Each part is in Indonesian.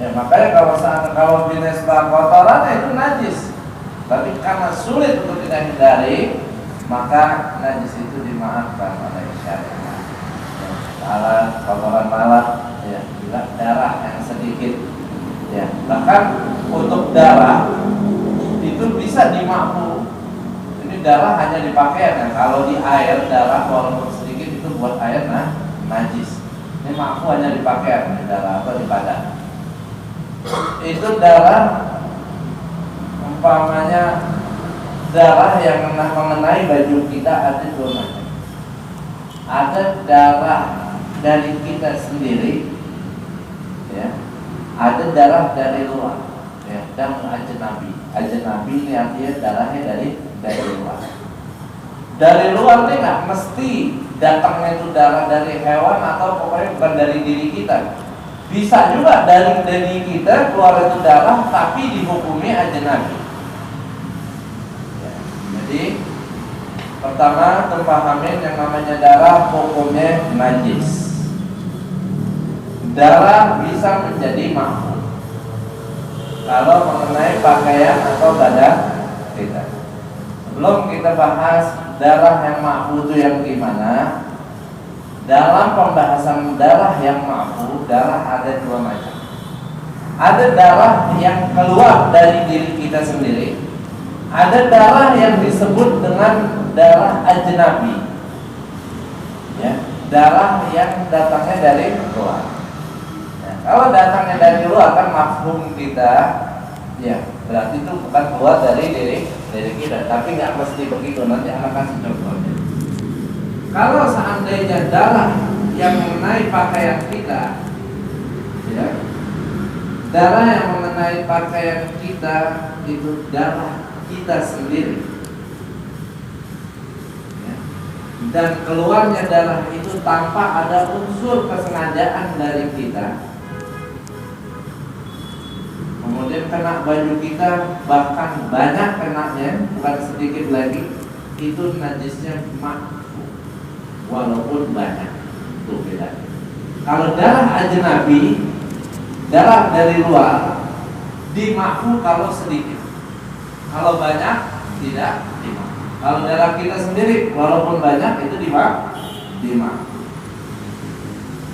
Ya, makanya kalau binisbah kotoran itu najis. Tapi karena sulit untuk kita hindari, maka najis itu dimaafkan oleh syariat. Lalat, kotoran lalat, ya, juga darah yang sedikit. Ya, bahkan untuk darah itu bisa dimakfu. Ini darah hanya dipakai, nah, kalau di air darah walaupun sedikit itu buat air najis. Ini makfu hanya dipakai di darah atau di badan. Itu darah umpamanya darah yang mengenai baju kita ada dua macam. Ada darah dari kita sendiri, ya. Ada darah dari luar, ya. Dan ajnabi. Ajnabi ini artinya darahnya dari luar. Dari luar ini nggak mesti datangnya itu darah dari hewan atau pokoknya bukan dari diri kita. Bisa juga dari diri kita keluar itu darah tapi dihukumi ajnabi. Ya, jadi pertama terpahamin yang namanya darah hukumnya najis. Darah bisa menjadi makfu kalau mengenai pakaian atau badan kita. Sebelum kita bahas darah yang makfu itu yang gimana, dalam pembahasan darah yang makfu, darah ada dua macam. Ada darah yang keluar dari diri kita sendiri. Ada darah yang disebut dengan darah ajnabi, ya, darah yang datangnya dari luar. Nah, kalau datangnya dari luar kan mafhum kita, ya, berarti itu bukan keluar dari diri kita. Tapi nggak mesti begitu. Nanti anak kasih contohnya. Kalau seandainya darah yang mengenai pakaian kita, ya, darah yang mengenai pakaian kita itu darah kita sendiri, ya. Dan keluarnya darah itu tanpa ada unsur kesengajaan dari kita, kemudian kena baju kita, bahkan banyak kenanya, bukan sedikit lagi, itu najisnya makfu walaupun banyak. Itu beda. Kalau darah ajnabi, darah dari luar, dimakfu kalau sedikit. Kalau banyak tidak dimakfu. Kalau darah kita sendiri walaupun banyak itu dimakfu.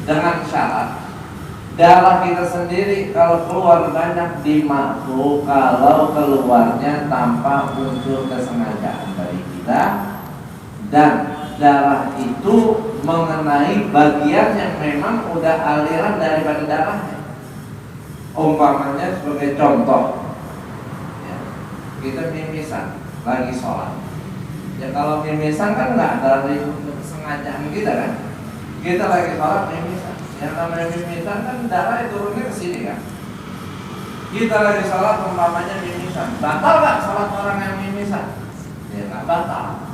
Dengan syarat darah kita sendiri kalau keluar banyak dimakfu kalau keluarnya tanpa unsur kesengajaan dari kita, dan darah itu mengenai bagian yang memang udah aliran daripada darahnya. Umpamanya sebagai contoh, ya, kita mimisan lagi sholat. Ya kalau mimisan kan nggak ada kesengajaan kita kan. Kita lagi sholat mimisan. Yang namanya mimisan kan darah turunnya ke sini kan. Kita lagi sholat umpamanya mimisan. Batal nggak sholat orang yang mimisan? Ya nggak batal.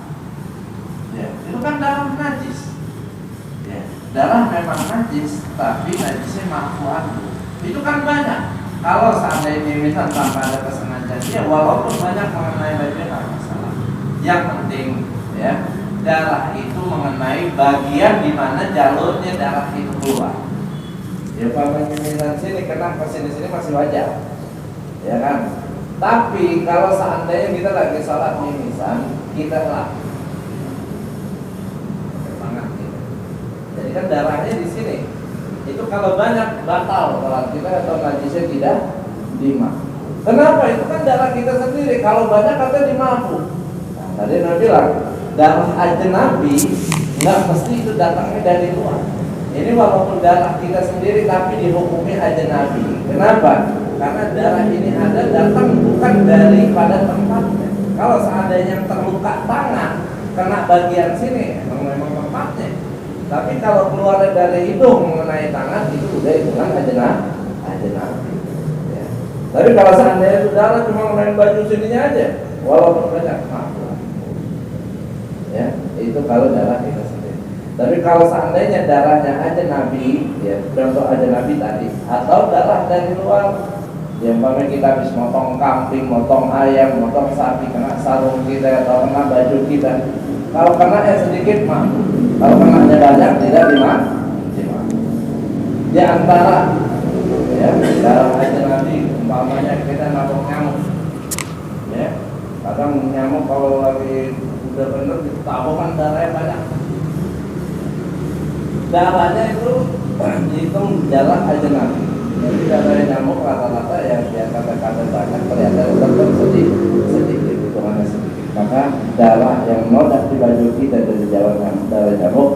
Ya, itu kan darah najis. Ya, darah memang najis, tapi najisnya makfuan. Itu kan banyak. Kalau seandainya mimisan tanpa ada kesengajaan, ya walaupun banyak mengenai baju nggak masalah. Yang penting, ya, darah itu mengenai bagian di mana jalurnya darah itu keluar. Ya, kalau mimisan sini kena ke sini masih wajar, ya kan? Tapi kalau seandainya kita lagi sholat mimisan, kita lah. Jadi kan darahnya di sini. Itu kalau banyak batal sholat kita atau najisnya tidak dimakfu. Kenapa? Itu kan darah kita sendiri. Kalau banyak katanya dimakfu. Nah, tadi Nabi bilang darah ajnabi nggak mesti itu datangnya dari luar. Ini walaupun darah kita sendiri tapi dihukumi ajnabi. Kenapa? Karena darah ini ada datang bukan daripada tempatnya. Kalau seandainya yang terluka tangan kena bagian sini, memang tempatnya. Tapi kalau keluar dari hidung mengenai tangan itu udah hitungan ajnabi. Ya. Tapi kalau seandainya itu darah cuma mengenai baju sininya aja, walaupun banyak makhluk. Ya, itu kalau darah kita sendiri. Tapi kalau seandainya darahnya ajnabi, ya contoh ajnabi tadi, atau darah dari luar, yang umpamanya kita habis motong kambing, motong ayam, motong sapi, kena sarung kita atau kena baju kita. Kalau kena sedikit makhluk. Kalau kenanya banyak tidak dimakfu. Di antara, ya, ya, darah aja nanti umpamanya kita nabok nyamuk, ya, kadang nyamuk kalau lagi udah bener ditabokan darahnya banyak, darahnya itu dihitung jarak aja nanti. Jadi darahnya nyamuk rata-rata yang dia kata-kata banyak ternyata tetap sedikit hitungannya sedikit. Maka darah yang noda di baju kita dari jalan darah nyamuk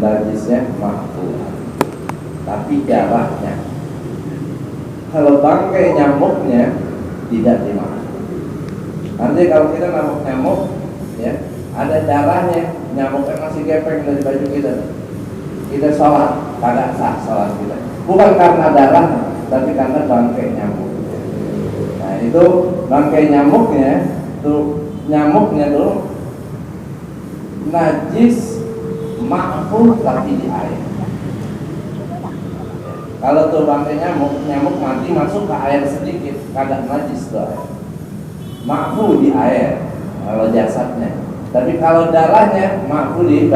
najisnya makruh, tapi darahnya. Kalau bangkai nyamuknya tidak dimakan. Nanti kalau kita nabok nyamuk, ya ada darahnya, nyamuknya masih gepeng dari baju kita sholat, kagak sah sholat kita. Bukan karena darah, tapi karena bangkai nyamuk. Nah itu bangkai nyamuknya, nyamuknya najis makruh tapi di air. Kalau tuh bangkai nyamuk mati masuk ke air sedikit, kagak najis tuh air. Makruh di air kalau jasadnya. Tapi kalau darahnya makruh di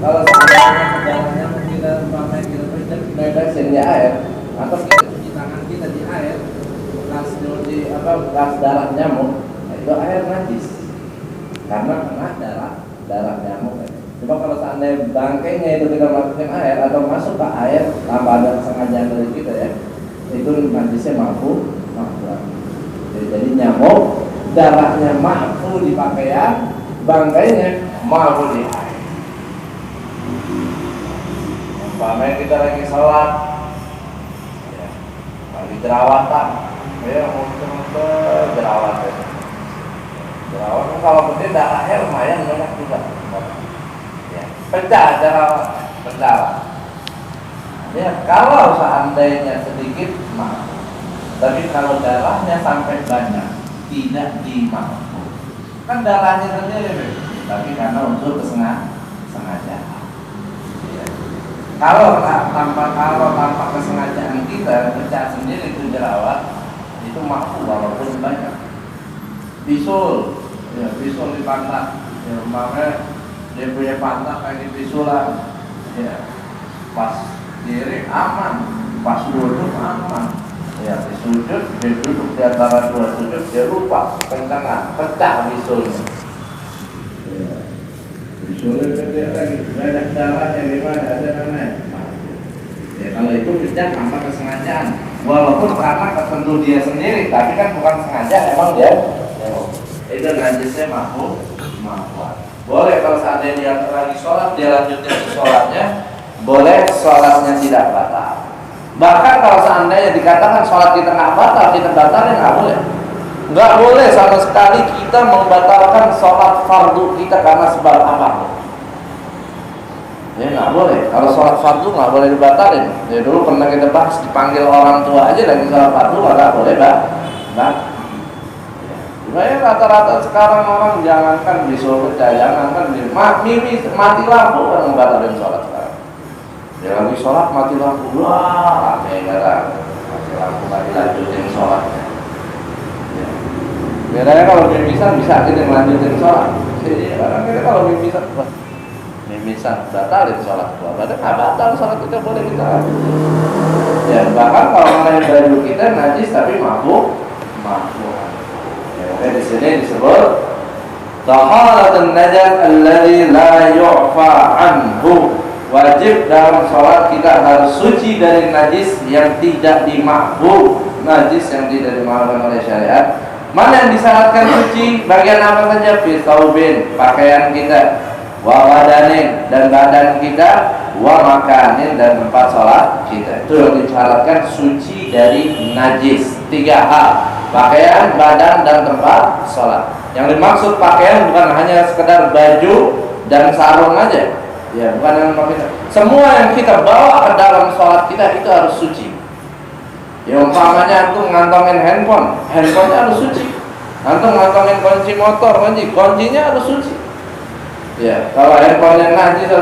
kalau seandainya darahnya kita bangkai kita bebasin di air, atau kita cuci tangan kita di air, bekas darah nyamuk, itu air najis karena kena darah nyamuk. Coba kalau seandainya bangkainya itu kita masukin air atau masuk ke air tanpa ada kesengajaan dari kita, ya, itu najisnya makruh. Jadi nyamuk darahnya makruh di pakaian, bangkainya makruh di air. Umpamanya kita lagi sholat, ya, lagi jerawatan, ya, muter-muter jerawatan. Jerawatan kalau gede darahnya lumayan banyak juga. Pecah darah. Ya, kalau seandainya sedikit maaf. Tapi kalau darahnya sampai banyak tidak dimaafkan. Kan darahnya sendiri, tapi karena unsur kesengajaan. Ya. Kalau tanpa kesengajaan kita pecah sendiri itu jerawat, itu maafkan walaupun banyak. Bisul di pantat, ya, umpamanya dia punya pantat kayak bisulan, ya, pas diri aman, pas duduk aman, ya, di sujud dia duduk di antara dua sujud dia lupa kencangan, pecah bisulnya, ya, bisulnya gede lagi, banyak darahnya di mana ada namanya, ya, kalau itu pecah tanpa kesengajaan, walaupun karena ketentu dia sendiri, tapi kan bukan sengaja, emang dia, ya, itu najisnya makruh. Boleh kalau seandainya dia lagi sholat, dia lanjutin sholatnya, boleh sholatnya tidak batal. Bahkan kalau seandainya dikatakan sholat kita nggak batal, kita batalin nggak boleh. Nggak boleh sama sekali kita membatalkan sholat fardu kita karena sebab apapun. Ya nggak boleh. Kalau sholat fardu nggak boleh dibatalin. Ya dulu pernah kita bahas, dipanggil orang tua aja lagi sholat fardu nggak boleh, Bang. Makanya rata-rata sekarang orang jangankan bisul pecah, jangankan mati lampu kan membatalkan sholat sekarang. Dia lagi sholat mati lampu, wah, mati lampu nggak dilanjutin sholatnya. Ya. Bedanya kalau mimisan bisa kita melanjutin sholat. Jadi kadang kita kalau mimisan batalin sholat gua, padahal nggak batal sholat kita, boleh kita. Ya bahkan kalau mengenai baju kita najis tapi mabuk. Di sini disebut taharatun najas alladzi la yu'fa anhu. Wajib dalam sholat kita harus suci dari najis yang tidak dimakruh, najis yang tidak dimaafkan oleh syariat. Mana yang disyaratkan suci? Bagian apa saja? Fi taubin, pakaian kita, wa badanin, dan badan kita, wa makanin, dan tempat sholat kita. Itu yang disyaratkan suci dari najis. 3 hal: pakaian, badan, dan tempat sholat. Yang dimaksud pakaian bukan hanya sekedar baju dan sarung aja, ya, bukan yang pakaian. Semua yang kita bawa ke dalam sholat kita itu harus suci. Ya umpamanya antum ngantongin handphonenya harus suci. Antum ngantongin kunci motor, kuncinya harus suci. Ya, kalau handphonenya najis itu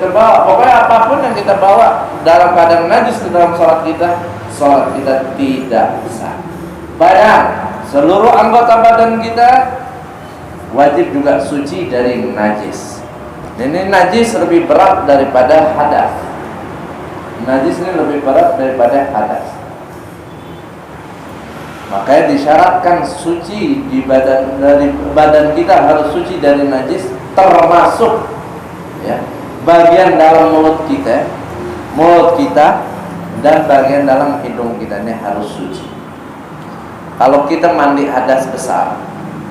kita bawa, pokoknya apapun yang kita bawa dalam keadaan najis ke dalam sholat kita tidak sah. Badan, seluruh anggota badan kita wajib juga suci dari najis. Ini najis lebih berat daripada hadas. Najis ini lebih berat daripada hadas. Makanya disyaratkan suci di badan, dari badan kita harus suci dari najis, termasuk ya bagian dalam mulut kita dan bagian dalam hidung kita ini harus suci. Kalau kita mandi hadas besar,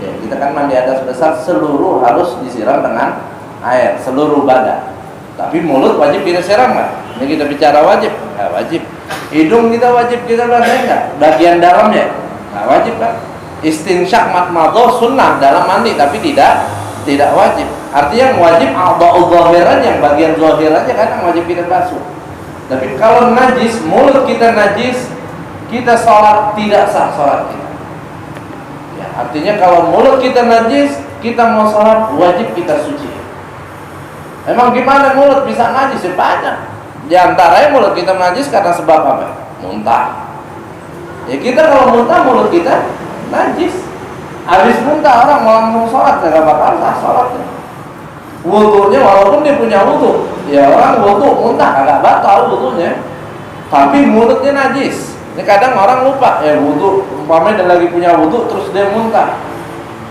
ya kita kan mandi hadas besar seluruh harus disiram dengan air, seluruh badan. Tapi mulut wajib kita siram nggak? Ini kita bicara wajib, nggak wajib. Hidung kita wajib kita basahin nggak? Bagian dalamnya nggak wajib kan? Istinsyak matmadhah sunnah dalam mandi, tapi tidak wajib. Artinya yang wajib a'dha'ul zahiran, yang bagian zahir aja kadang wajib kita basuh. Tapi kalau najis, mulut kita najis, kita sholat tidak sah sholat kita. Ya, artinya kalau mulut kita najis, kita mau sholat wajib kita suci. Emang gimana mulut bisa najis? Ya banyak. Di antaranya mulut kita najis karena sebab apa? Muntah. Ya kita kalau muntah mulut kita najis. Habis muntah orang mau langsung sholat, nggak bakal sah sholatnya. Wudunya walaupun dia punya wudu, ya orang wudu muntah agak batal wudunya, tapi mulutnya najis. Ini kadang orang lupa, ya wudu, umpamanya dia lagi punya wudu terus dia muntah,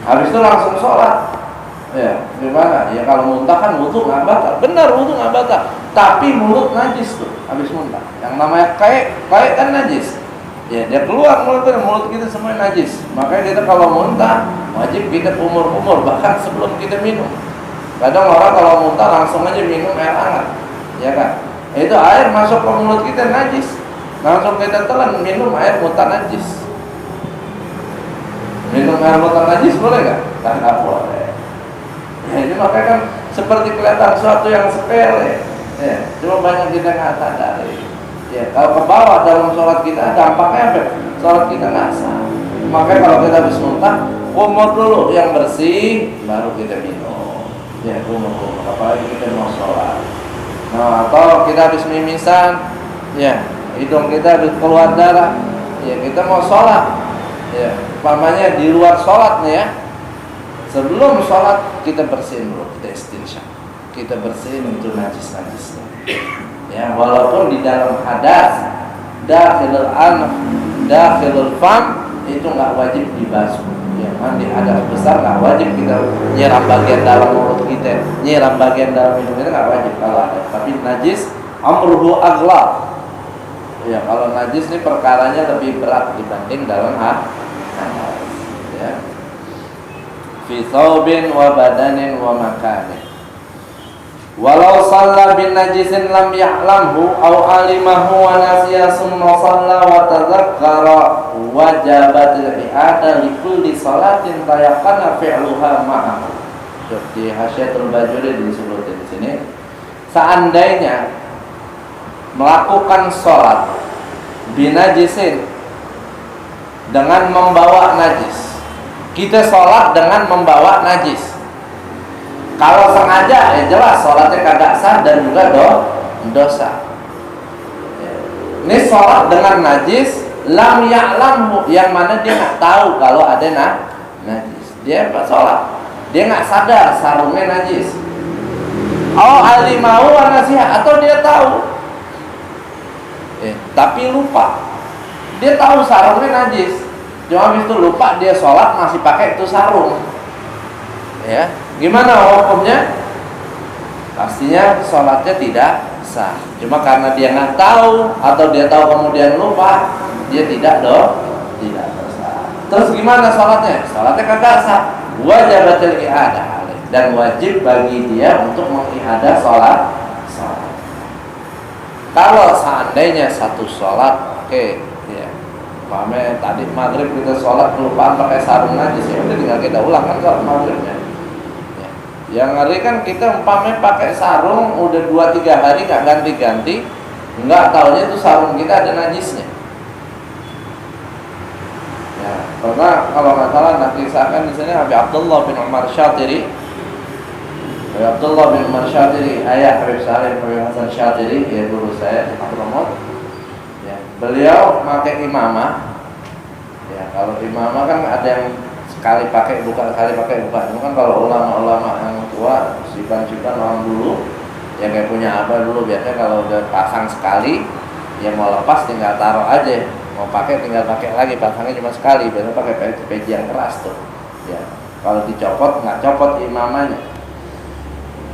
habis itu langsung sholat. Ya gimana? Ya kalau muntah kan wudu nggak batal, benar wudu nggak batal, tapi mulut najis tuh habis muntah. Yang namanya kayak kan najis. Ya dia keluar mulut kita semua najis. Makanya kita kalau muntah wajib kita kumur-kumur bahkan sebelum kita minum. Kadang orang kalau muntah langsung aja minum air hangat, ya kan? Itu air masuk ke mulut kita najis, langsung kita telan minum air muntah najis. Minum air muntah najis boleh nggak? Nggak boleh. Ya, ini makanya kan seperti kelihatan sesuatu yang sepele. Ya, cuma banyak kita nggak sadari. Ya, kalau ke bawah dalam sholat kita dampaknya apa? Sholat kita nggak sah. Makanya kalau kita habis muntah, kumur dulu yang bersih, baru kita minum. Ya kumur, apalagi kita mau sholat. Nah, atau kita habis mimisan, ya hidung kita habis keluar darah, ya kita mau sholat. Ya, umpamanya di luar sholat nih ya. Sebelum sholat kita bersihin dulu, kita istinsyak, kita bersihin itu najis-najisnya. Ya, walaupun di dalam hadas, dakhilul anf, dakhilul fam itu nggak wajib dibasuh. Ya, mandi hadas besar nggak wajib kita nyiram bagian dalam mulut kita, nyiram bagian dalam hidung kita nggak wajib kalau ada. Tapi najis amruhu aghlab. Ya, kalau najis ini perkaranya lebih berat dibanding dalam hadas. Ya. Fi thawbin wa badanin wa makanin. Walau shalla bin najisin lam ya'lamhu aw alimahu wa nasiya summa shalla wa tadzakkara wajabatil i'adah li kulli shalatin tayaqqana fi'luha ma'ahu. Di Hasyiatul Bajuri disebutkan di sini, seandainya melakukan sholat binajisin dengan membawa najis, kita sholat dengan membawa najis. Kalau sengaja ya jelas sholatnya kagak sah dan juga dosa. Ini sholat dengan najis, lam ya'lamhu, yang mana dia nggak tahu kalau ada najis. Dia pas sholat, dia nggak sadar sarungnya najis. Oh alimahu wa nasiha, atau dia tahu, tapi lupa. Dia tahu sarungnya najis, cuma habis itu lupa, dia sholat masih pakai itu sarung. Ya, gimana hukumnya? Pastinya sholatnya tidak sah. Cuma karena dia nggak tahu atau dia tahu kemudian lupa, dia tidak dosa. Terus gimana sholatnya? Sholatnya kagak sah. Wajibatul i'adah, dan wajib bagi dia untuk mengiadah sholat. Kalau seandainya satu sholat, ya, umpamanya tadi maghrib kita sholat kelupaan pakai sarung najis, ya udah tinggal kita ulang kan sholat maghribnya. Yang ngeri kan kita umpamanya pakai sarung udah 2-3 hari nggak ganti-ganti, nggak taunya itu sarung kita ada najisnya. Ya, karena kalau nggak salah nakisahkan di sini Habib Abdullah bin Umar Syatiri, Habib Abdullah bin Umar Syatiri, ayah Habib Salim Habib Hasan Syatiri, ya guru saya di Mahmud. Ya, beliau pakai imamah. Ya, kalau imamah kan ada yang sekali pakai buka, sekali pakai buka. Itu kan kalau ulama-ulama yang tua, sipan-sipan orang dulu, yang kayak punya apa dulu, biasanya kalau udah pasang sekali, ya mau lepas tinggal taruh aja, mau pakai tinggal pakai lagi, pasangnya cuma sekali, biasanya pakai peci yang keras tuh. Ya, kalau dicopot nggak copot imamanya.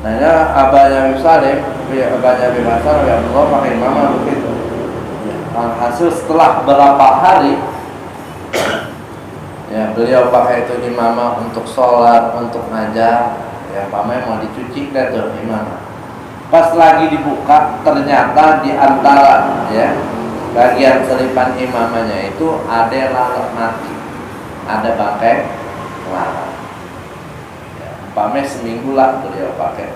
Nah, ya abahnya Habib Salim, abahnya Habib Hasan, ya Allah pakai imamah begitu. Ya, hasil setelah berapa hari, ya beliau pakai itu imamah untuk sholat, untuk ngajar. Ya, pamer mau dicuci deh tuh imamah. Pas lagi dibuka, ternyata di antara ya bagian selipan imamahnya itu ada lalat mati, ada bangkai lalat. Ya, pamer seminggu lah beliau pakai.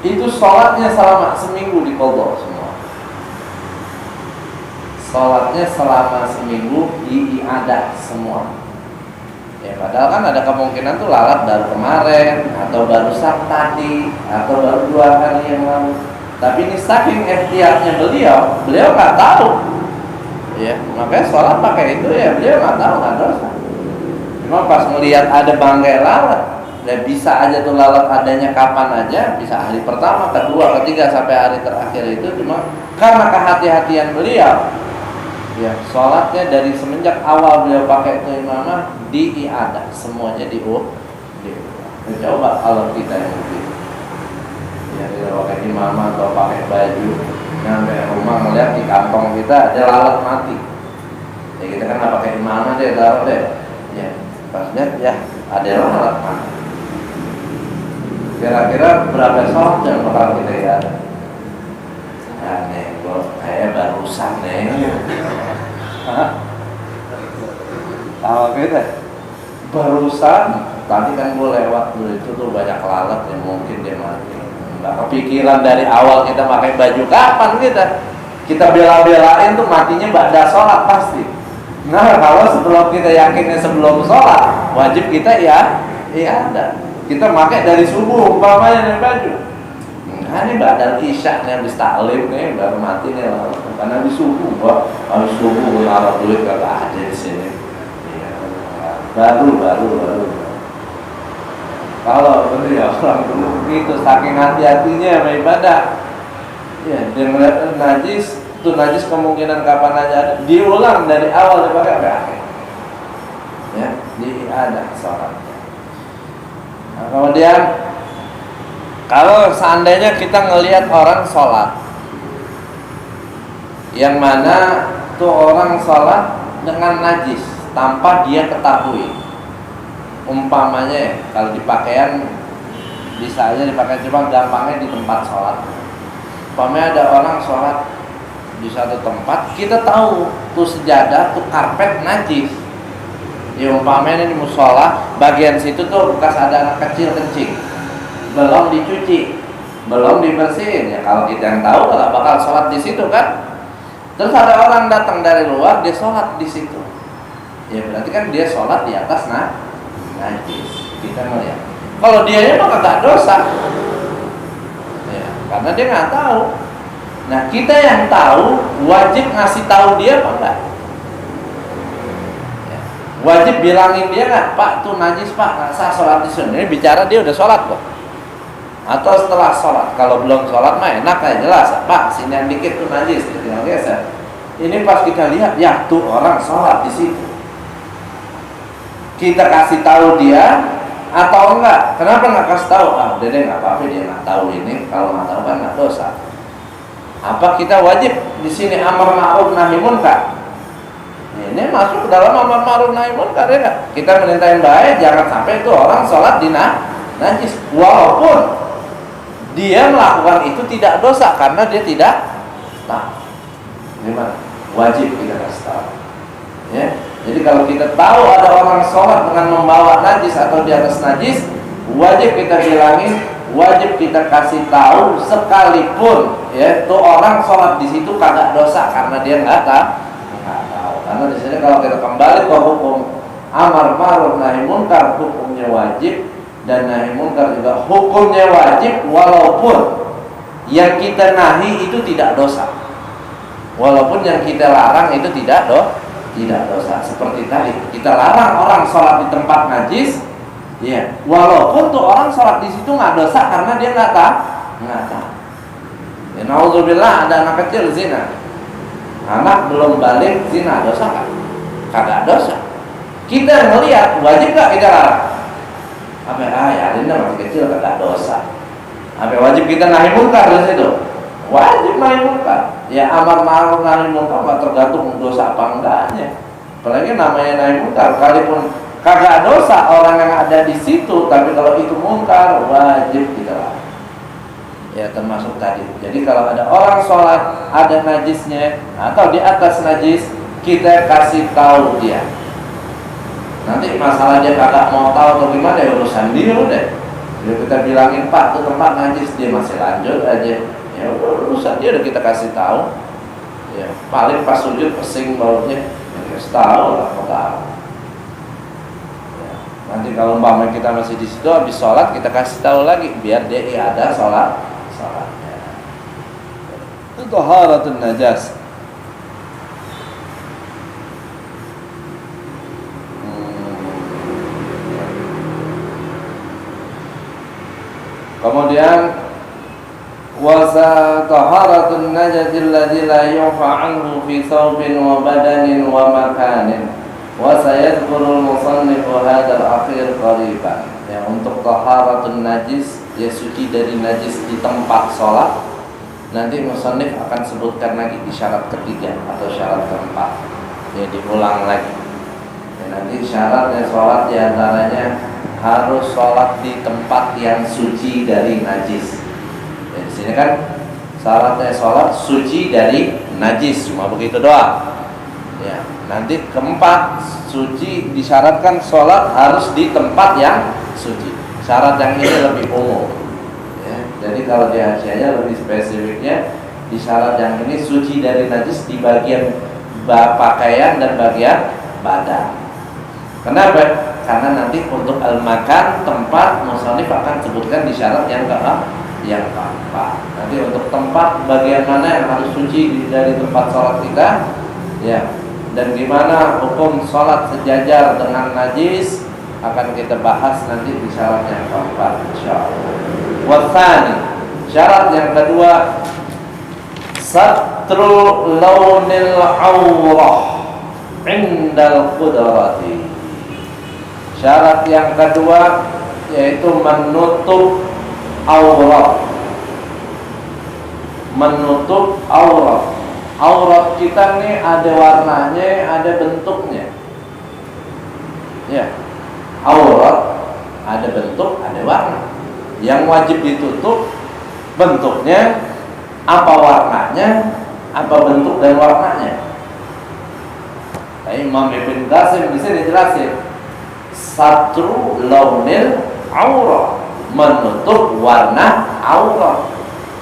Itu sholatnya selama seminggu diqadha semua. Sholatnya selama seminggu diiadah semua. Ya, padahal kan ada kemungkinan tuh lalat baru kemarin, atau baru Sabtu tadi, atau baru 2 hari yang lalu. Tapi ini saking ikhtiarnya beliau nggak tahu. Ya, makanya sholat pakai itu ya beliau nggak tahu, nggak dosa. Cuma pas melihat ada bangkai lalat, ya bisa aja tuh lalat adanya kapan aja, bisa hari pertama, kedua, ketiga sampai hari terakhir itu. Cuma karena kehati-hatian beliau, ya sholatnya dari semenjak awal beliau pakai itu imamah diiadah semuanya diulang. Coba kalau kita yang begitu, ya dia pakai imamah atau pakai baju, nyampe rumah melihat di kantong kita ada lalat mati, ya kita kan nggak pakai imamah deh, taruh deh, ya pas lihat ya ada lalat mati. Kira-kira berapa sholat yang bakal kita lihat? Nah, nih, saya barusan nih. Tahu kita? Barusan. Tadi kan gue lewat dulu itu tuh banyak lalat yang mungkin dia mati. Nggak kepikiran dari awal kita pakai baju kapan kita? Kita bela-belain tuh matinya ba'da sholat pasti. Nah, kalau sebelum kita yakinnya sebelum sholat, wajib kita ya ada. Kita pakai dari subuh umpamanya nih baju. Nah, ini badal isya nih habis taklim nih baru mati nih lalat. Karena habis subuh, habis subuh lalat duit kagak ada di sini. Ya, baru. Kalau beliau orang dulu begitu saking hati-hatinya sama ibadah. Ya, dia ngeliat najis, tuh najis kemungkinan kapan aja ada, diulang dari awal daripada sampai akhir. Ya, ada sholatnya. Nah, kemudian kalau seandainya kita ngelihat orang sholat, yang mana tuh orang sholat dengan najis tanpa dia ketahui, umpamanya kalau di pakaian bisa aja dipakai, cuma gampangnya di tempat sholat. Umpamanya ada orang sholat di satu tempat, kita tahu tuh sejadah, tuh karpet najis. Ya umpamanya di musola, bagian situ tuh bekas ada anak kecil kencing, belum dicuci, belum dibersihin. Ya kalau kita yang tahu kalau bakal sholat di situ kan. Terus ada orang datang dari luar, dia sholat di situ. Ya berarti kan dia sholat di atas najis. Kita melihat. Kalau dianya mah kagak dosa. Ya, karena dia nggak tahu. Nah kita yang tahu wajib ngasih tahu dia apa enggak? Wajib bilangin dia nggak, Pak tuh najis Pak, nggak sah sholat di sini. Ini bicara dia udah sholat kok. Atau setelah sholat, kalau belum sholat mah enak aja jelas, Pak sini yang dikit tuh najis, tinggal geser. Ini pas kita lihat, ya tuh orang sholat di situ. Kita kasih tahu dia atau enggak? Kenapa nggak kasih tahu? Ah udah deh nggak apa-apa, dia nggak tahu ini. Kalau nggak tahu kan nggak dosa. Apa kita wajib di sini amar ma'ruf nahi munkar? Ini masuk dalam amar ma'ruf nahi munkar ya. Kita meminta yang baik, jangan sampai itu orang sholat di najis, walaupun dia melakukan itu tidak dosa karena dia tidak tahu. Gimana? Wajib kita kasih tahu. Ya. Jadi kalau kita tahu ada orang sholat dengan membawa najis atau di atas najis, wajib kita bilangin, wajib kita kasih tahu sekalipun ya itu orang sholat di situ kagak dosa karena dia nggak tahu. Karena di sini kalau kita kembali ke hukum amar ma'ruf nahi munkar, hukumnya wajib, dan nahi munkar juga hukumnya wajib walaupun yang kita nahi itu tidak dosa, walaupun yang kita larang itu tidak dosa. Seperti tadi kita larang orang sholat di tempat najis, ya walaupun tuh orang sholat di situ nggak dosa karena dia nggak tahu. Ya, naudzubillah ada anak kecil zina. Anak belum balik zina dosa kan? Kagak dosa. Kita yang melihat, wajib gak kita larang? Apa ya Linda masih kecil kagak dosa. Apa wajib kita nahi munkar di situ? Wajib nahi munkar. Ya amar ma'ruf nahi munkar tergantung dosa apa enggaknya. Apalagi namanya nahi munkar, kalaupun kagak dosa orang yang ada di situ, tapi kalau itu munkar wajib kita larang. Ya termasuk tadi. Jadi kalau ada orang sholat ada najisnya atau di atas najis, kita kasih tahu dia. Nanti masalah dia kagak mau tahu atau gimana ya urusan dia udah. Jadi kita bilangin Pak itu tempat najis, dia masih lanjut aja. Ya urusan dia udah kita kasih tahu. Ya paling pas sujud pesing baunya, ya kasih tahu lah mau tahu. Ya, nanti kalau umpamanya kita masih di situ habis sholat kita kasih tahu lagi biar dia ada sholatnya. Itu taharatun najas. Kemudian wasa taharatun najati alladzi la yufa anhu fi thawbin wa badanin wa makanin. Wa sayadhkurul musannifu hadzal akhir qariban. Ya, untuk taharatun najis, ya suci dari najis di tempat sholat. Nanti musannif akan sebutkan lagi di syarat ketiga atau syarat keempat. Ya diulang lagi. Ya, nanti syaratnya sholat diantaranya harus sholat di tempat yang suci dari najis. Ya, di sini kan syaratnya sholat suci dari najis, cuma begitu doang. Ya, nanti keempat suci disyaratkan sholat harus di tempat yang suci. Syarat yang ini lebih umum. Ya, jadi kalau di hasiahnya lebih spesifiknya di syarat yang ini suci dari najis di bagian pakaian dan bagian badan. Kenapa? Karena nanti untuk al-makan tempat musannif akan sebutkan di syarat yang keempat. Nanti untuk tempat bagian mana yang harus suci dari tempat sholat kita, ya. Dan gimana hukum sholat sejajar dengan najis akan kita bahas nanti di syarat yang keempat insyaallah. Watsani, syarat yang kedua, satru launil awrah indal qudrati. Syarat yang kedua yaitu menutup aurat. Menutup aurat. Aurat kita nih ada warnanya, ada bentuknya. Ya. Aurat ada bentuk, ada warna. Yang wajib ditutup bentuknya, apa warnanya, apa bentuk dan warnanya. Imam Ibn Qasim di sini jelasin. Satru launil aurah, menutup warna aurat.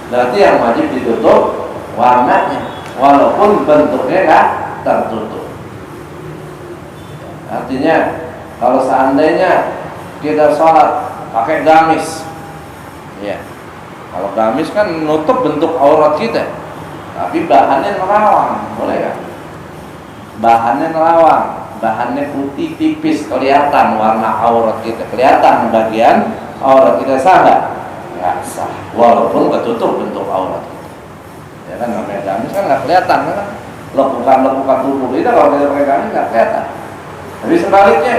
Berarti yang wajib ditutup warnanya, walaupun bentuknya nggak tertutup. Artinya kalau seandainya kita sholat pakai gamis, ya, kalau gamis kan menutup bentuk aurat kita, tapi bahannya nerawang, boleh kan? Bahannya nerawang, bahannya putih tipis, kelihatan warna aurat kita, kelihatan bagian aurat kita, sah nggak? Nggak sah, walaupun ketutup bentuk aurat kita. Ya kan namanya gamis kan nggak kelihatan kan? Lekukan tubuh kita kalau kita pakai gamis nggak kelihatan. Tapi sebaliknya,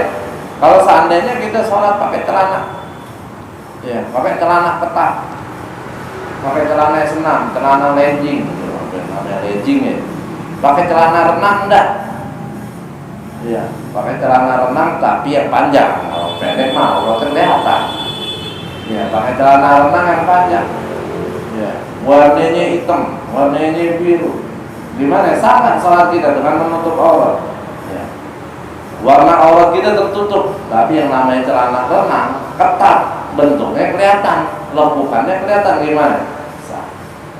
kalau seandainya kita sholat pakai celana, ya pakai celana ketat, pakai celana senam, celana legging, namanya legging ya, pakai celana renang enggak? Ya, pakai celana renang tapi yang panjang, kalau pendek mah kalau kelihatan. Ya, pakai celana renang yang panjang. Ya, warnanya hitam, warnanya biru. Gimana? Sangat sholat kita dengan menutup aurat. Ya. Warna aurat kita tertutup, tapi yang namanya celana renang ketat, bentuknya kelihatan, lekukannya kelihatan, gimana? Sah.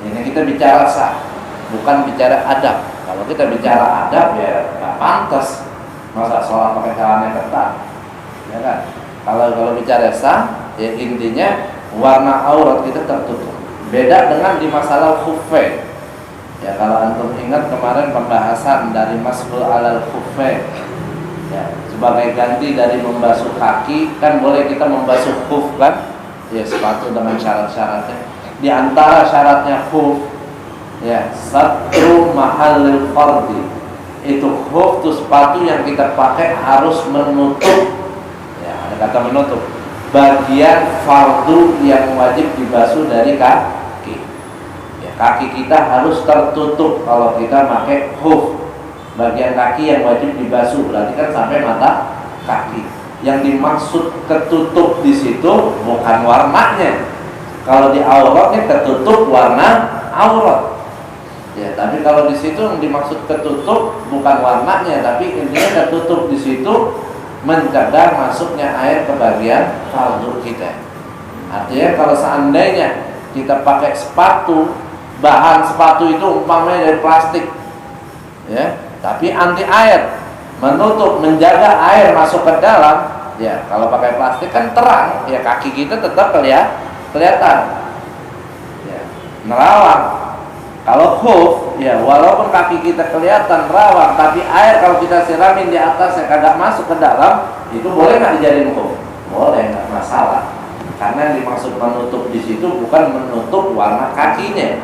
Ini kita bicara sah, bukan bicara adab. Kalau kita bicara adab ya nggak pantas. Masa sholat pakai celana ketat, ya kan? Kalau bicara sah, ya intinya warna aurat kita tertutup. Beda dengan di masalah khuffain. Ya kalau antum ingat kemarin pembahasan dari mas'ul alal khuffain, ya sebagai ganti dari membasuh kaki kan boleh kita membasuh khuf kan? Ya sepatu dengan syarat-syaratnya. Di antara syaratnya khuf, Ya, satru mahallil fardi. Itu khuf, itu sepatu yang kita pakai harus menutup. Ya, ada kata menutup. Bagian fardu yang wajib dibasuh dari kaki. Ya, kaki kita harus tertutup kalau kita pakai khuf. Bagian kaki yang wajib dibasuh berarti kan sampai mata kaki. Yang dimaksud ketutup di situ bukan warnanya. Kalau di auratnya ketutup warna aurat. Ya, tapi kalau di situ yang dimaksud ketutup bukan warnanya, tapi intinya ketutup di situ mencegah masuknya air ke bagian fardu kita. Artinya kalau seandainya kita pakai sepatu, bahan sepatu itu umpamanya dari plastik, ya, tapi anti air, menutup, menjaga air masuk ke dalam. Ya, kalau pakai plastik kan terang, ya kaki kita tetap kelihatan, ya, nerawang. Kalau khuf, ya walaupun kaki kita kelihatan rawan, tapi air kalau kita siramin di atasnya kagak masuk ke dalam, itu boleh nggak dijadiin khuf? Boleh, nggak masalah. Karena yang dimaksud menutup di situ bukan menutup warna kakinya,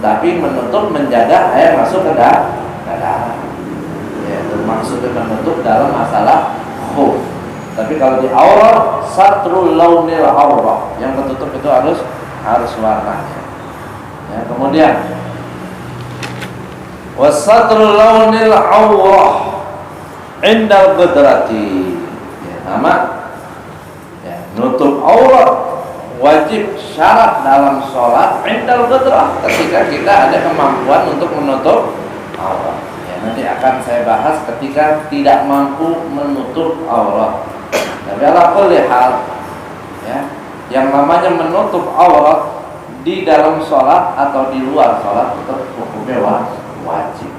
tapi menutup menjaga air masuk ke dalam. Ya, itu maksudnya menutup dalam masalah khuf. Tapi kalau di aurat, satrul launil aurat, yang ketutup itu harus warnanya. Ya, kemudian wasatrul launil awrah indal qudrati. Ya, nama ya, nutup aurat wajib syarat dalam sholat indal qudrah, ketika kita ada kemampuan untuk menutup aurat. Ya, nanti akan saya bahas ketika tidak mampu menutup aurat. Tapi ala kulli hal, ya, yang namanya menutup aurat di dalam sholat atau di luar sholat tetap hukumnya wajib.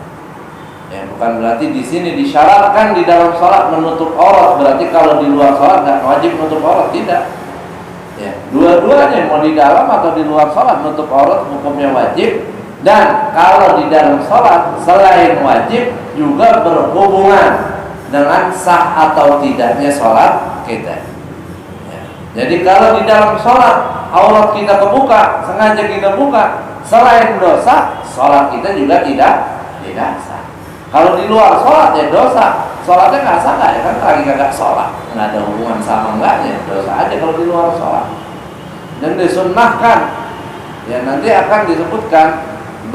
Ya, bukan berarti di sini disyaratkan di dalam sholat menutup aurat, berarti kalau di luar sholat nggak wajib menutup aurat, tidak. Ya, dua-duanya mau di dalam atau di luar sholat menutup aurat hukumnya wajib. Dan kalau di dalam sholat selain wajib juga berhubungan dengan sah atau tidaknya sholat kita. Jadi kalau di dalam sholat aurat kita kebuka, sengaja kita buka, selain dosa, sholat kita juga tidak sah. Kalau di luar sholat ya dosa, sholatnya nggak sah nggak ya kan lagi kagak sholat, nggak ada hubungan sama enggaknya, dosa aja kalau di luar sholat. Dan disunnahkan, ya nanti akan disebutkan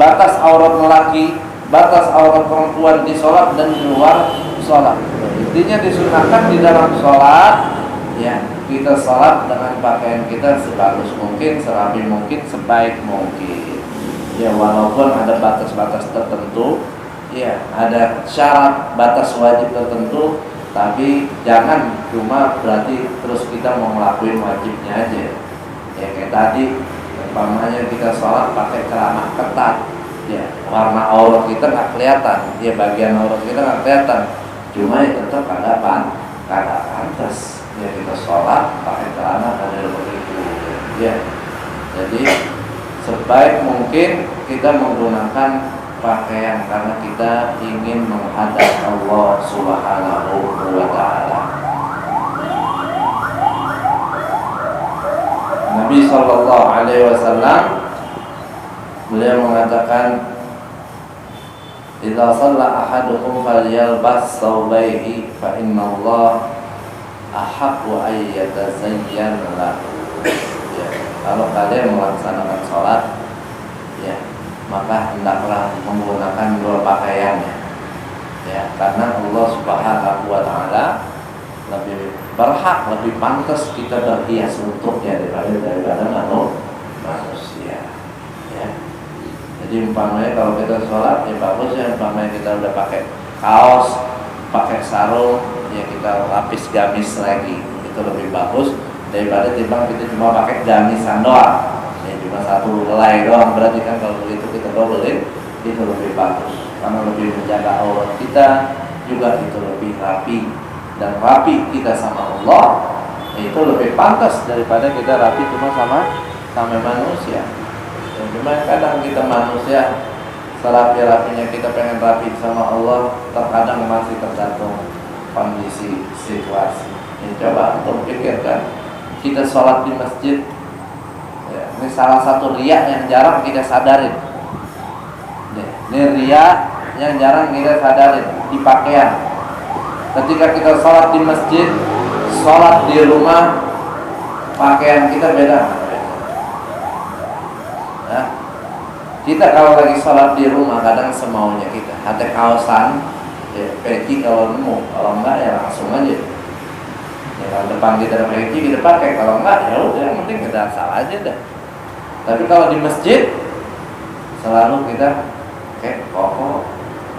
batas aurat lelaki, batas aurat perempuan di sholat dan di luar sholat. Intinya disunnahkan di dalam sholat, ya kita sholat dengan pakaian kita sebagus mungkin, serapi mungkin, sebaik mungkin. Ya walaupun ada batas-batas tertentu, ya ada syarat batas wajib tertentu, tapi jangan cuma berarti terus kita mau ngelakuin wajibnya aja. Ya kayak tadi, umpamanya kita sholat pakai celana ketat, ya warna aurat kita nggak kelihatan, ya bagian aurat kita nggak kelihatan, cuma ya tetap ada pantas. Ya kita sholat pakai celana dan begitu. Ya, jadi sebaik mungkin kita menggunakan pakaian karena kita ingin menghadap Allah Subhanahu wa Ta'ala. Nabi Shallallahu Alaihi Wasallam beliau mengatakan, "Idza shalla ahadukum falyalbas thawbayhi fa inna Allah ahaqqu ayyatazayyana lahu." Ya, kalau kalian melaksanakan sholat, ya maka hendaklah menggunakan dua pakaiannya. Ya, karena Allah Subhanahu wa Ta'ala lebih berhak, lebih pantas kita berhias untuknya daripada manusia. Ya. Jadi umpamanya kalau kita sholat, ya bagus ya umpamanya kita udah pakai kaos, pakai sarung, ya kita lapis gamis lagi, itu lebih bagus daripada timbang kita cuma pakai gamisan doang, ya cuma satu helai doang. Berarti kan kalau begitu kita dobelin, itu lebih bagus karena lebih menjaga aurat kita, juga itu lebih rapi, dan rapi kita sama Allah itu lebih pantas daripada kita rapi cuma sama manusia. Ya, cuma kadang kita manusia serapi-rapinya kita pengen rapi sama Allah, terkadang masih tergantung kondisi situasi. Ya, coba untuk pikirkan, kita sholat di masjid, ya, ini salah satu riya yang jarang kita sadarin. Ini ria yang jarang kita sadari di pakaian. Ketika kita sholat di masjid, sholat di rumah, pakaian kita beda. Ya. Kita kalau lagi sholat di rumah kadang semaunya kita. Ada kaosan, ya, peci kalau nemu, kalau enggak ya langsung aja. Ya, kalau depan kita ada peci kita pakai, kalau enggak ya udah, yang penting kita asal aja dah. Tapi kalau di masjid selalu kita pakai koko,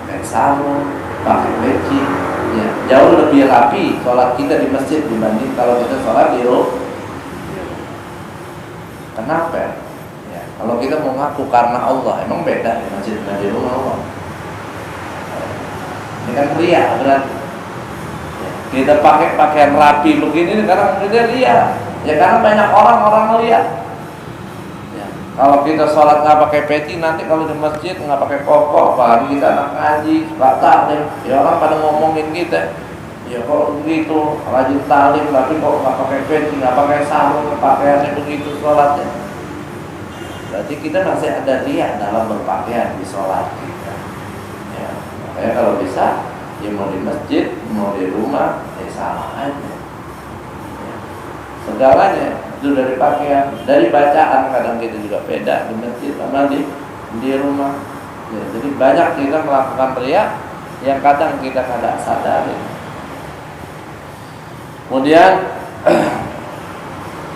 pakai sarung, pakai peci. Ya, jauh lebih rapi sholat kita di masjid dibanding kalau kita sholat di rumah. Kenapa? Ya, kalau kita mau ngaku karena Allah, emang beda di masjid dan di rumah Allah. Ini kan ria berarti. Ya, kita pakai pakaian rapi begini karena kita ria. Ya karena banyak orang lihat. Ya, kalau kita sholat nggak pakai peci, nanti kalau di masjid nggak pakai koko, apalagi kita anak ngaji, suka taklim, ya orang pada ngomongin kita. Ya kok begitu, rajin taklim tapi kok nggak pakai peci, nggak pakai sarung, pakaiannya begitu sholatnya. Berarti kita masih ada ria dalam berpakaian di sholat kita. Ya, makanya kalau bisa, ya mau di masjid, mau di rumah, ya sama aja. Ya, segalanya itu dari pakaian, dari bacaan kadang kita juga beda di masjid sama di rumah. Ya, jadi banyak kita melakukan ria yang kadang kita tidak sadari. Kemudian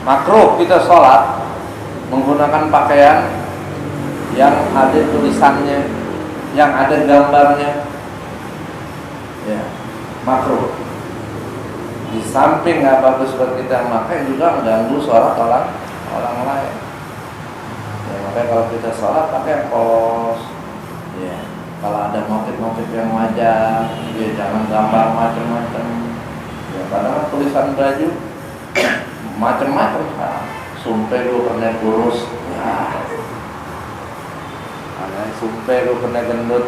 makruh kita sholat menggunakan pakaian yang ada tulisannya, yang ada gambarnya. Ya, makruh. Di samping nggak bagus buat kita pakai, juga mengganggu sholat orang lain. Ya, makanya kalau kita sholat pakai yang polos. Ya, kalau ada motif-motif yang wajar, ya jangan gambar macam-macam. Ya, karena tulisan baju macam-macam sekarang. Sumpah lu kena kurus, ya. Sumpah lu kena gendut,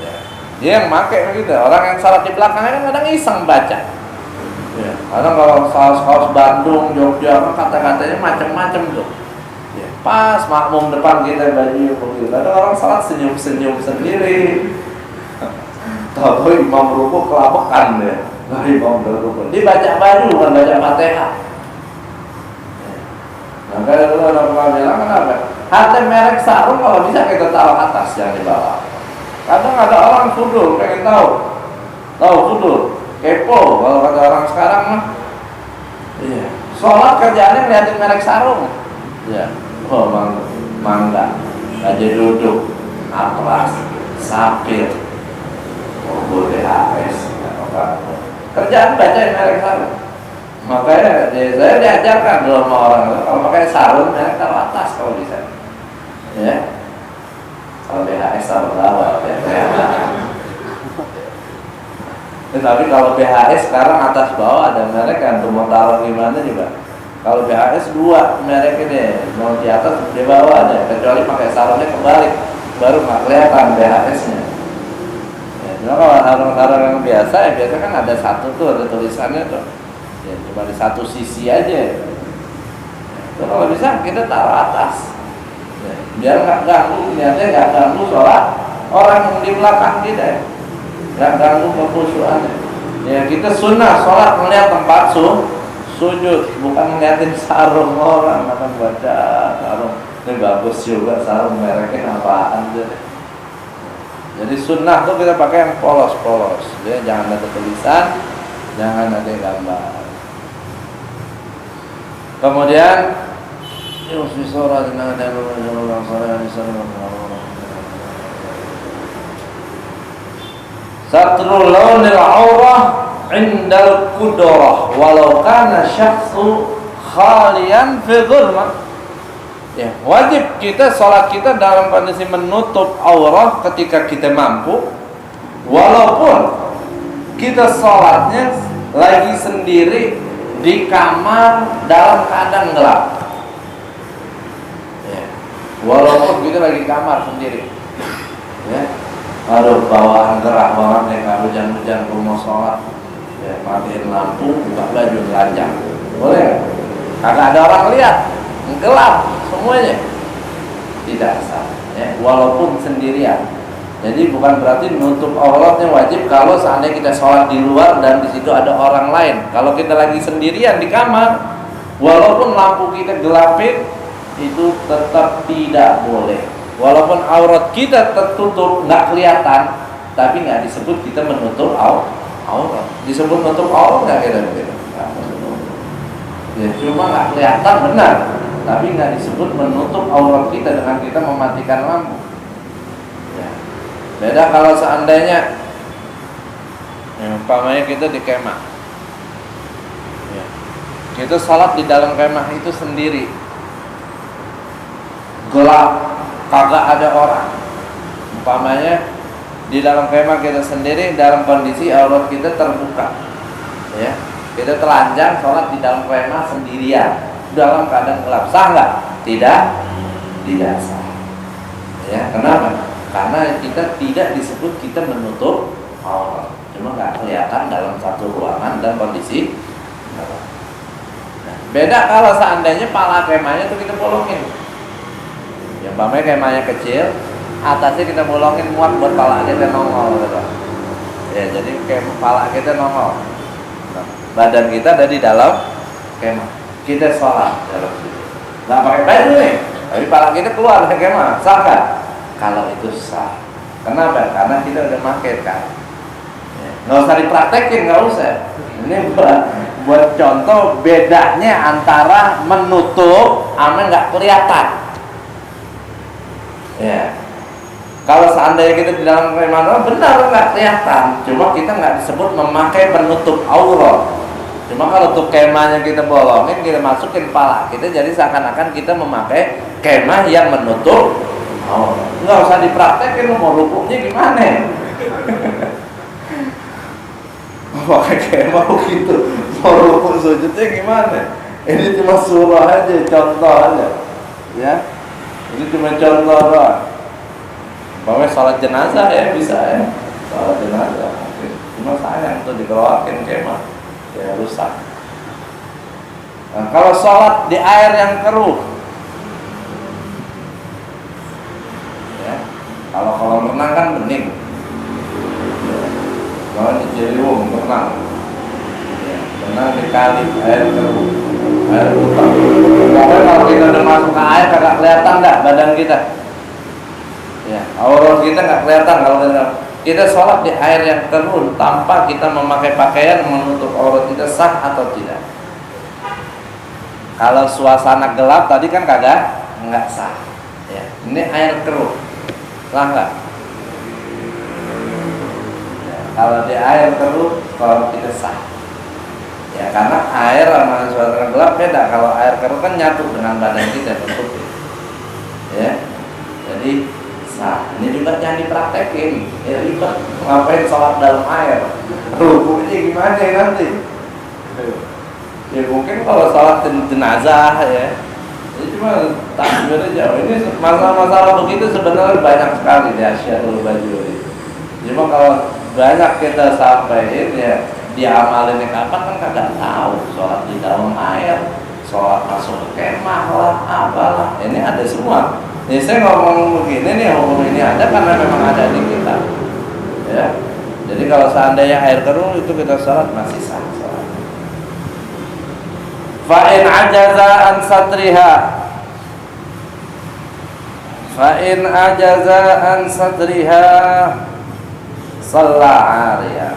ya. Dia yang pakai begitu. Orang yang salat di belakangnya kan kadang iseng baca. Ya. Kadang kalau saus Bandung, Jogja, kata-katanya macam-macam tuh. Ya. Pas makmum depan kita baju begitu. Kadang orang salat senyum-senyum sendiri. Tahu imam rukuk kelabakan deh. Imam rukuk. Dia baca baju bukan baca Fatihah. Maka dulu orang pernah bilang kenapa? Hati merek sarung kalau bisa kita taruh atas, jangan di bawah. Kadang ada orang fudul, pengen tahu fudul, kepo kalau kata orang sekarang mah. Iya. Sholat kerjaannya ngeliatin merek sarung. Ya. Oh mangga, aja duduk, atlas, sapir, boleh AS, kerjaan bacain merek sarung. Makanya saya diajarkan dulu sama orang kalau pakai sarung ya taruh atas kalau bisa. Ya. Kalau BHS taruh bawah ya. Tapi kalau BHS sekarang atas bawah ada merek kan, mau taruh gimana juga. Kalau BHS dua merek ini, mau di atas di bawah ada, kecuali pakai sarungnya kebalik baru nggak kelihatan BHS-nya. Ya, cuma kalau sarung-sarung yang biasa ya biasa kan ada satu tuh ada tulisannya tuh. Ya, cuma di satu sisi aja. Ya, kalau bisa kita taruh atas. Ya, biar nggak ganggu, niatnya nggak ganggu sholat orang yang di belakang kita, nggak ganggu kekhusyuannya. Ya kita sunnah sholat melihat tempat sujud, bukan ngeliatin sarung orang, akan baca sarung ini bagus juga sarung mereknya apaan deh. Jadi sunnah tuh kita pakai yang polos-polos, ya jangan ada tulisan, jangan ada gambar. Kemudian satrul launil aurah indal kudrah walau kana syakhsu khalian fi dhulmah. Ya, wajib kita salat kita dalam kondisi menutup aurah ketika kita mampu, walaupun kita salatnya lagi sendiri di kamar dalam keadaan gelap. Ya. Walaupun kita lagi kamar sendiri. Ya. Aduh, bawaan gerak banget nih, kalau hujan-hujan mau sholat. Ya, matiin lampu, buka baju, telanjang. Boleh? Kagak ada orang lihat, gelap semuanya. Tidak sah. ya, walaupun sendirian. Jadi bukan berarti menutup auratnya wajib kalau seandainya kita sholat di luar dan di situ ada orang lain. Kalau kita lagi sendirian di kamar, walaupun lampu kita gelapin, itu tetap tidak boleh. Walaupun aurat kita tertutup, nggak kelihatan, tapi nggak disebut kita menutup aurat. Disebut menutup aurat nggak kira-kira? Ya, cuma nggak kelihatan benar, tapi nggak disebut menutup aurat kita dengan kita mematikan lampu. Ya. Beda kalau seandainya, umpamanya kita di kemah, ya, kita salat di dalam kemah itu sendiri, gelap, kagak ada orang. Umpamanya di dalam kemah kita sendiri, dalam kondisi aurat kita terbuka, ya, kita telanjang sholat di dalam kemah sendirian, dalam keadaan gelap, sah nggak? Tidak sah. Ya, kenapa? Karena kita tidak disebut kita menutup aurat, cuma nggak kelihatan dalam satu ruangan dan kondisi. Nah, beda kalau seandainya pala kemahnya itu kita bolongin. Ya, umpamanya kemahnya kecil, atasnya kita bolongin muat buat pala kita nongol, gitu. Ya, jadi pala kita nongol, badan kita ada di dalam kemah, kita sholat dalam situ, nggak pakai baju nih, tapi pala kita keluar dari kemah, sah nggak? Kalau itu sah. Kenapa? Karena kita udah pakai kan. Ya, nggak usah dipraktekin, nggak usah. Ini buat contoh bedanya antara menutup sama nggak kelihatan. Ya. Kalau seandainya kita di dalam kemah benar nggak kelihatan, cuma kita nggak disebut memakai penutup aurat. Cuma kalau untuk kemahnya kita bolongin, kita masukin pala kita, jadi seakan-akan kita memakai kemah yang menutup aurat. Nggak usah dipraktekin, mau rukuknya gimana? Pakai kemah begitu, mau rukuk sujudnya gimana? Ini cuma surah aja, contoh aja, ya. Ini cuma contoh doang. Bahwa sholat jenazah ya bisa ya, sholat jenazah. Cuma sayang tuh dikeluarin kemah, ya rusak. Nah, kalau sholat di air yang keruh, ya, kalau kolam renang kan bening. Ya, kalau di Ciliwung renang, ya, renang di kali air keruh, air utang. Pokoknya kalau kita udah masuk ke air kagak kelihatan dah badan kita. Ya, aurat kita nggak kelihatan kalau kita sholat di air yang keruh tanpa kita memakai pakaian menutup aurat kita, sah atau tidak? Kalau suasana gelap tadi kan kagak, nggak sah. Ya, ini air keruh, sah nggak? Ya, kalau di air keruh, kalau kita sah. Ya, karena air sama suasana gelap beda. Kalau air keruh kan nyatu dengan badan kita, tutup. Ya, jadi nah, ini juga jangan dipraktekin. Ya ribet, ngapain sholat dalam air? Rukuknya gimana nanti? Ya mungkin kalau sholat jenazah ya, ini cuma takbir aja. Ini masalah-masalah begitu sebenarnya banyak sekali di Asyarul Bajuri. Cuma kalau banyak kita sampaikan ya, diamalin kapan kan kagak tahu. Sholat di dalam air, sholat masuk ke kemah lah, apalah. Ini ada semua. Jadi saya ngomong begini nih, hukum ini ada karena memang ada di kita. Ya. Jadi kalau seandainya air keruh itu kita sholat masih sah sholat. Fa'in ajaza an satriha, fa'in ajaza an satriha shalla 'ariyah.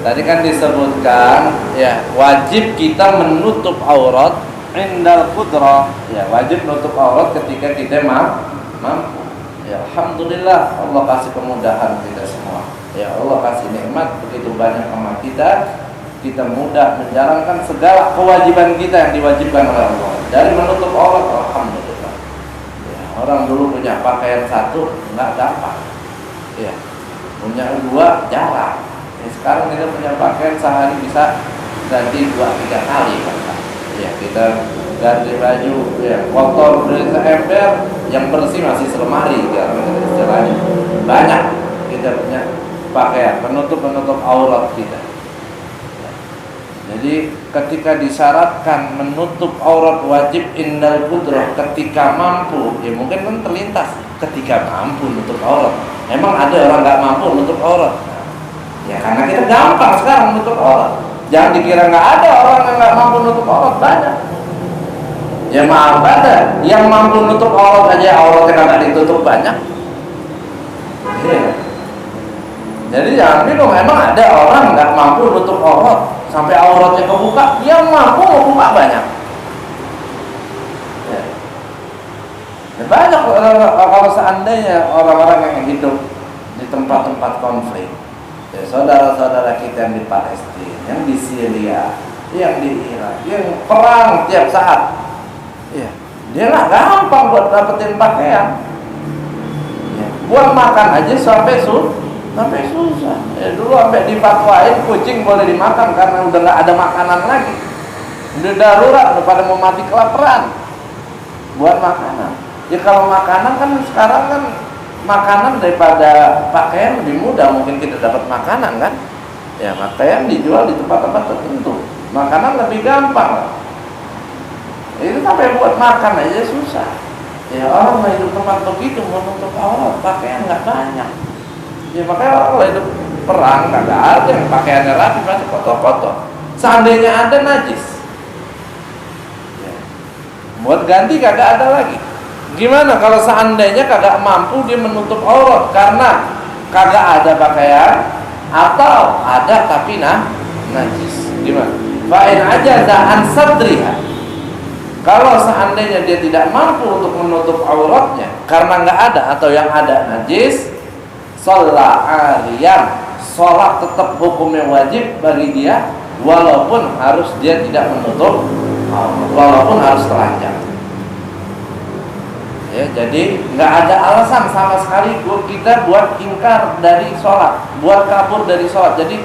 Tadi kan disebutkan ya wajib kita menutup aurat indal qudrah, ya wajib menutup aurat ketika kita mampu. Ya alhamdulillah Allah kasih kemudahan kita semua. Ya Allah kasih nikmat begitu banyak sama kita. Kita mudah menjalankan segala kewajiban kita yang diwajibkan oleh Allah. Dari menutup aurat alhamdulillah. Ya, orang dulu punya pakaian satu nggak dapat. Ya, punya dua jarang. Ya, sekarang kita punya pakaian sehari bisa ganti 2-3 kali kan. Ya, kita ganti baju ya kotor dari seember, yang bersih masih selemari ya, istilahnya. Banyak kita punya pakaian penutup aurat kita. Jadi ketika disyaratkan menutup aurat wajib indal qudrah, ketika mampu, ya mungkin kan terlintas ketika mampu nutup aurat. Emang ada orang nggak mampu nutup aurat? Ya karena kita gampang sekarang nutup aurat. Jangan dikira nggak ada orang yang nggak mampu nutup aurat, banyak. Ya maaf ada, yang mampu nutup aurat aja auratnya nggak ditutup banyak. Ya. Jadi jangan bingung, emang ada orang nggak mampu nutup aurat sampai auratnya kebuka, yang mampu membuka banyak. Ya. Ya, banyak kalau seandainya orang-orang yang hidup di tempat-tempat konflik, ya, saudara-saudara kita yang di Palestina, yang di Syria, yang di Irak, yang perang tiap saat, ya, dia nggak gampang buat dapetin pakaian. Ya, buat makan aja sampai susah. Ya, dulu sampai difatwain kucing boleh dimakan karena udah nggak ada makanan lagi. Udah darurat, udah pada mau mati kelaparan. Buat makanan. Ya kalau makanan kan sekarang kan makanan daripada pakaian lebih mudah, mungkin kita dapat makanan kan. Ya pakaian dijual di tempat-tempat tertentu. Makanan lebih gampang. Itu sampai buat makan aja susah. Ya orang mau hidup tempat begitu mau nutup aurat, pakaian nggak banyak. Ya makanya orang kalau hidup perang kagak ada yang pakaiannya rapi, masih kotor-kotor. Seandainya ada najis, ya, buat ganti kagak ada lagi. Gimana kalau seandainya kagak mampu dia menutup aurat karena kagak ada pakaian atau ada tapi najis? Gimana? Fa'in ajaza an sadriha. Kalau seandainya dia tidak mampu untuk menutup auratnya karena nggak ada atau yang ada najis, sholat ariyan, sholat tetap hukumnya wajib bagi dia, walaupun harus dia tidak menutup, walaupun harus telanjang. Ya, jadi nggak ada alasan sama sekali kita buat ingkar dari sholat, buat kabur dari sholat. Jadi,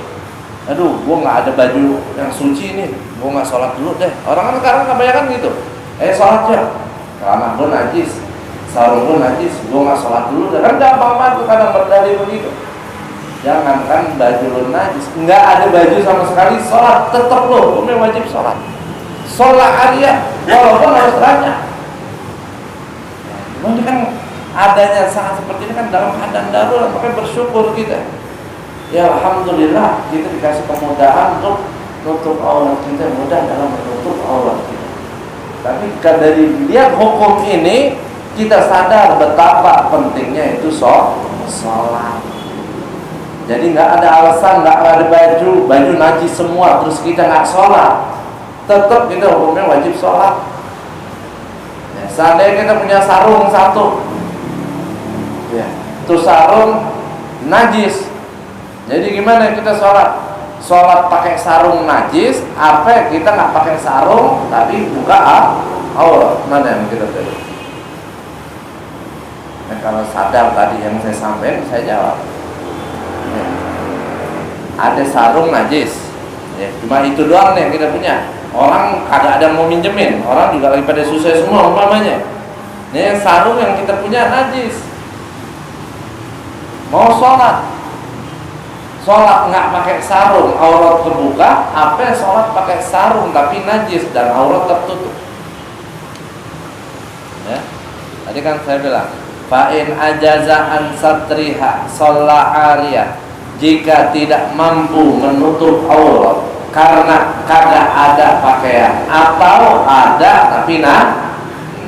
aduh, gua nggak ada baju yang suci nih, gua nggak sholat dulu deh. Orang kan sekarang kebanyakan gitu. Sholat ya, karena gua najis. Sarung pun najis, gue nggak sholat dulu, kan gampang banget kadang berdalih begitu. Jangankan baju lu najis, nggak ada baju sama sekali, sholat tetap lo, hukumnya wajib sholat. Sholat arya, walaupun harus telanjang. Ini kan adanya saat seperti ini kan dalam keadaan darurat, makanya bersyukur kita. Ya alhamdulillah kita dikasih kemudahan untuk nutup aurat kita, mudah dalam menutup aurat kita. Tapi dari lihat hukum ini, kita sadar betapa pentingnya itu sholat. Jadi nggak ada alasan, nggak ada baju najis semua terus kita nggak sholat. Tetap kita hukumnya wajib sholat. Ya, seandainya kita punya sarung satu, ya, itu sarung najis. Jadi gimana kita sholat? Sholat pakai sarung najis, apa kita nggak pakai sarung tapi buka aurat? Mana yang kita pilih? Nah, kalau sadar tadi yang saya sampaikan, saya jawab. Ya. Ada sarung najis, ya, cuma itu doang nih yang kita punya. Orang kagak ada mau minjemin, orang juga lagi pada susah semua umpamanya. Nih sarung yang kita punya najis. Mau sholat nggak pakai sarung, aurat terbuka. Apa sholat pakai sarung tapi najis dan aurat tertutup? Ya, tadi kan saya bilang. Fa'in ajaza an satriha sholat arya, jika tidak mampu menutup aurat karena kagak ada pakaian atau ada tapi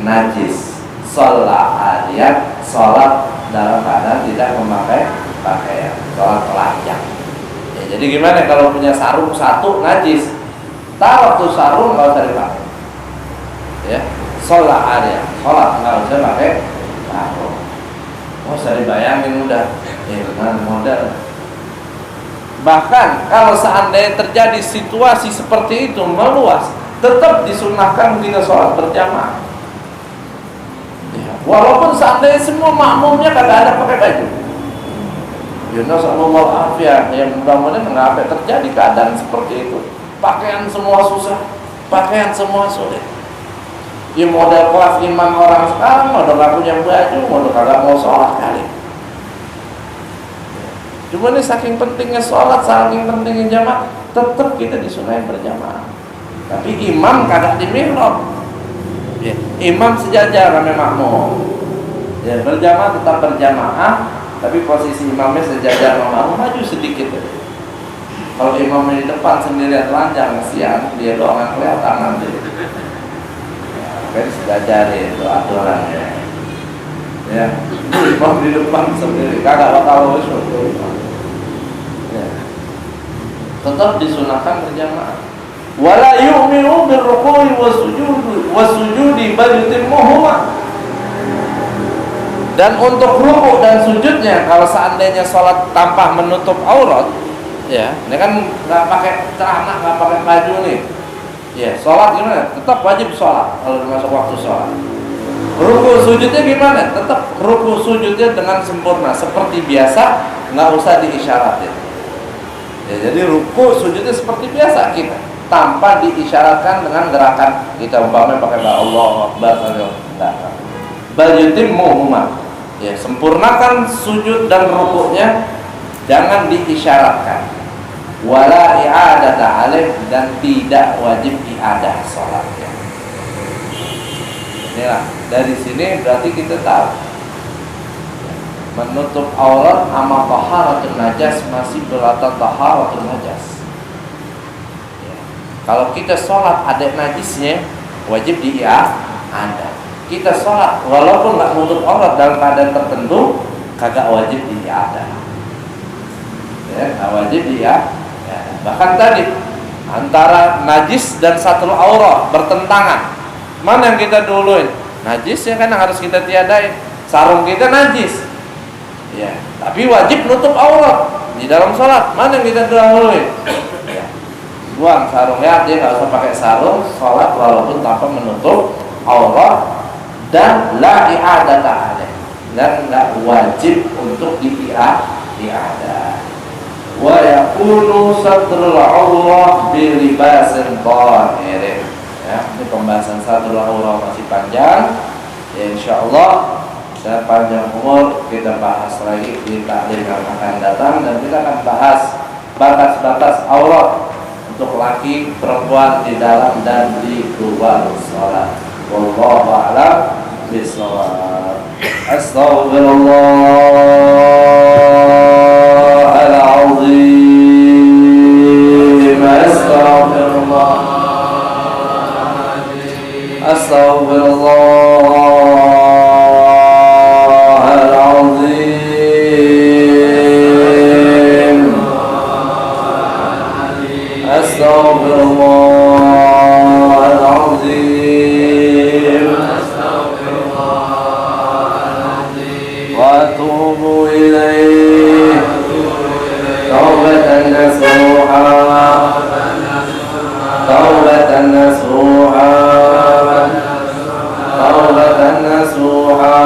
najis, sholat arya, sholat dalam keadaan tidak memakai pakaian, sholat telanjang. Ya, jadi gimana kalau punya sarung satu najis, taruh tuh sarung nggak usah dipakai. Ya, sholat arya, sholat nggak usah pakai. Usah dibayangin udah, dengan modal. Bahkan kalau seandainya terjadi situasi seperti itu meluas, tetap disunahkan kita sholat berjamaah. Ya, walaupun seandainya semua makmumnya kagak ada pakai baju. Ya nasallallahu afiyah, ya mudah-mudahan nggak terjadi keadaan seperti itu. Pakaian semua susah, pakaian semua sulit. Ya model kelas iman orang sekarang, model gak punya baju, model kagak mau sholat kali. Cuma ini saking pentingnya sholat, saking pentingnya jamaah, tetap kita disunahin berjamaah. Tapi imam kagak di mihrab. Ya, imam sejajar sama makmum. Ya, berjamaah tetap berjamaah, tapi posisi imamnya sejajar sama makmum, maju sedikit. Kalau imamnya di depan sendirian telanjang, kesian, dia doang yang kelihatan nanti. Ya, kan sejajar itu aturannya. Ya, imam di depan sendiri, kagak bakal usul. Ya. Tetap disunahkan berjamaah. Wala yu'minu birruku'i wasujudi bal yutimmuhuma. Dan untuk ruku dan sujudnya, kalau seandainya sholat tanpa menutup aurat, ya, ini kan nggak pakai celana, nggak pakai baju nih. Ya, sholat gimana? Tetap wajib sholat kalau masuk waktu sholat. Ruku sujudnya gimana? Tetap ruku sujudnya dengan sempurna seperti biasa, nggak usah diisyaratin. Ya, jadi ruku sujudnya seperti biasa kita, tanpa diisyaratkan dengan gerakan kita umpamanya pakai Allahu Akbar atau enggak. Bal yutimmuhuma. Ya, sempurnakan sujud dan rukuknya, jangan diisyaratkan. Wala i'adata alaih, dan tidak wajib iadah salatnya. Inilah, dari sini berarti kita tahu menutup aurat sama taharatul najas masih berlatar taharatul najas. Ya. Kalau kita sholat ada najisnya, wajib diiadah. Kita sholat walaupun nggak menutup aurat dalam keadaan tertentu, kagak wajib diiadah. Ya, nggak wajib diiadah. Bahkan tadi antara najis dan satrul aurat bertentangan. Mana yang kita duluin? Najis ya kan yang harus kita tiadain. Sarung kita najis. Ya, tapi wajib nutup aurat di dalam sholat. Mana yang kita dahuluin? Ya, buang sarung ya, dia nggak usah pakai sarung sholat walaupun tanpa menutup aurat, dan la i'adata alaih, dan nggak wajib untuk diiadah. Wa yakunu satrul aurat bi libasin dhahirin. Ya, ini pembahasan satrul aurat masih panjang. Ya, insyaallah dan panjang umur kita bahas lagi di taklim yang akan datang, dan kita akan bahas batas-batas aurat untuk laki perempuan di dalam dan di luar sholat. Wallahu a'lam bishawab. Astaghfirullahaladzim. Astaghfirullahaladzim. Wa atubu ilaih taubatan nasuha, taubatan nasuha, taubatan nasuha.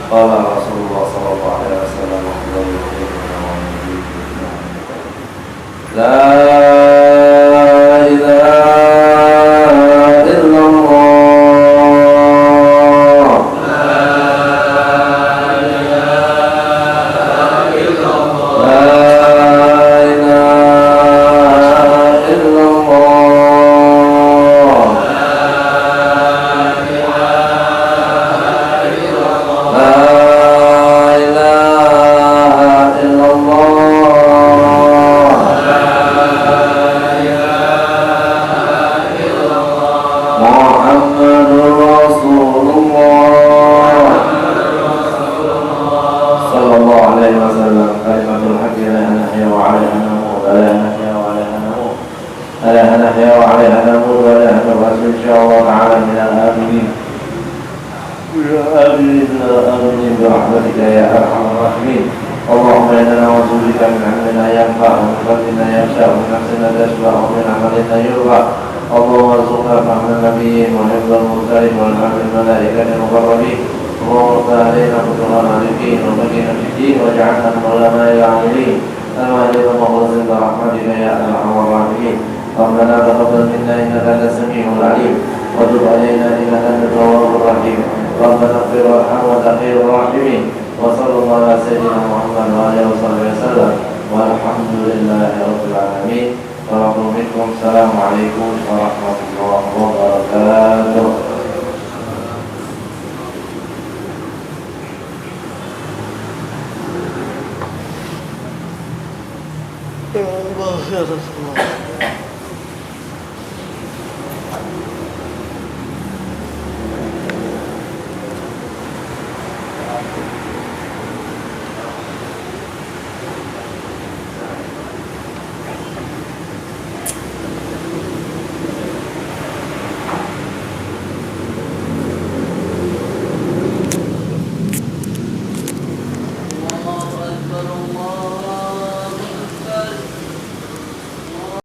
Qala Rasulullah sallallahu alaihi wasallam, la ilaha illallah, la ilaha illallah, la ilaha illallah, la ilaha illallah, Muhammadur Rasulullah sallallahu alaihi wasallam. Kalimatul haqqi la nahya wa 'alaiha namut, la nahya wa 'alaiha namut, la nahya wa 'alaiha namut, wa la nahya insyaallah ta'ala min al-aminin. Ya amin birahmatika ya arhamar rahimin. Allahumma inna na'udzubika min 'ilmin la yanfa', wa min qalbin la yakhsha', wa min nafsin la tashba', wa min 'amalin la yurfa'. Allahumma arzuqna fahma an-nabiyyin wa hifdhal mursalin wa al-'amil malaikati al-muqarrabin. Allahumma alaina futuhan alikin wa bagina fid-din wa ja'alna min ulama'i al-'amilin. Al-mahdi wa mawzin rahmatika ya arhamar rahimin. Rabbana taqabbal minna innaka antas samiul 'alim wa tub 'alaina innaka antat tawwabur rahim. Rabbana ighfir warham wa anta khairur rahimin. Wa sallallahu ala sayyidina Muhammad wa alihi wasallam. Walhamdulillahirabbil alamin. Assalamualaikum warahmatullahi wabarakatuh. Ya Allah ya Rasulullah.